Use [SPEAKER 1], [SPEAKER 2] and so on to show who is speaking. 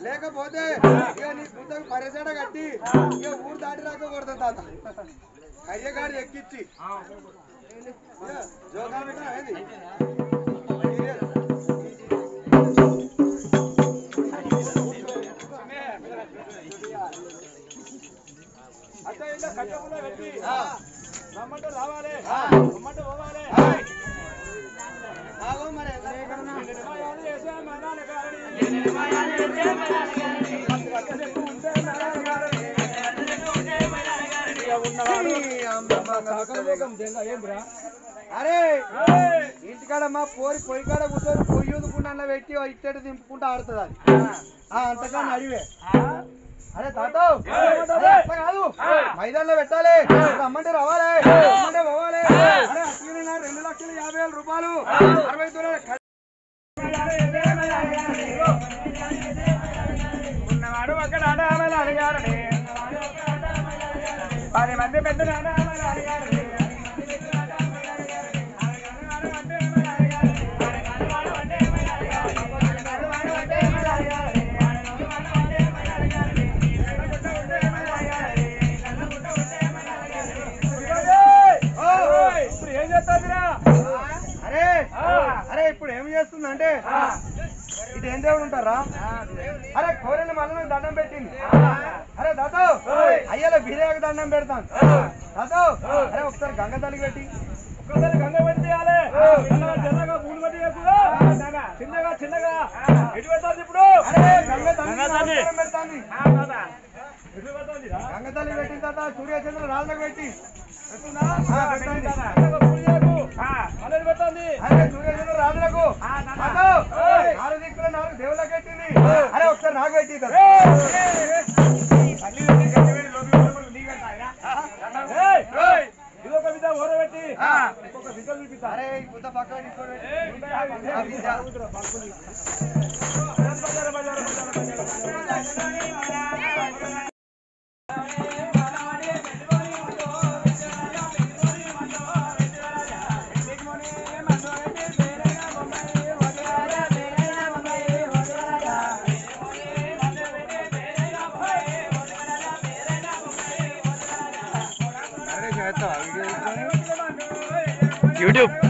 [SPEAKER 1] లేకపోతే ఇక నీ గుద్దకు పరిసడ కట్టి ఇక ఊరు దాటి రాక కొడతా తాత అయ్యగాడు ఎక్కిచ్చి జోకాలు పెట్టినా ఏంది అంటే ఇలా కట్టకుండా పెట్టి రమ్మంటే రావాలి రమ్మంటే పోవాలి మరి అరే ఇంటికాడమ్మా పోరి పొయ్యి కాడ కూర్చొని పొయ్యి ఊదుకుండా పెట్టి ఇట్టేట దింపుకుంటూ ఆడుతుంది అది అంతకన్నా అడివే అరే తాత కాదు మైదాన్లో పెట్టాలి రమ్మంటే రావాలి రమ్మంటే పోవాలి అరే అసలు 2,50,000 రూపాయలు 60 దూరాలు ఉన్నవాడు అక్కడ ఆడామని అడిగారని 10 మంది పెద్ద అడిగారని ఇప్పుడు ఏం చేస్తుందంటే ఇటు ఏం దేవుడు ఉంటారా అరే కోరెలు మళ్ళీ దండం పెట్టింది అరే దాతో అయ్యలో బిర్యాకు దండం పెడతాను దాతో అరే ఒకసారి గంగ తల్లికి పెట్టి ఒక్కసారి గంగ పెట్టి చిన్నగా పూలు పెట్టి చిన్నగా చిన్నగా ఎటు పెడతాను ఇప్పుడు గంగ తల్లి పెడతాంది గంగ తల్లి పెట్టిన తర్వాత సూర్యచంద్ర రాళ్ళకు పెట్టి రాజులకు 4 దిక్కులు 4 దేవుళ్ళకి పెట్టింది అరే ఒకసారి నాకు పెట్టి ఇదొక విధ ఓరబెట్టి ఇంకొక విధ చూపిస్తా అరే ఇంకొక పక్క YouTube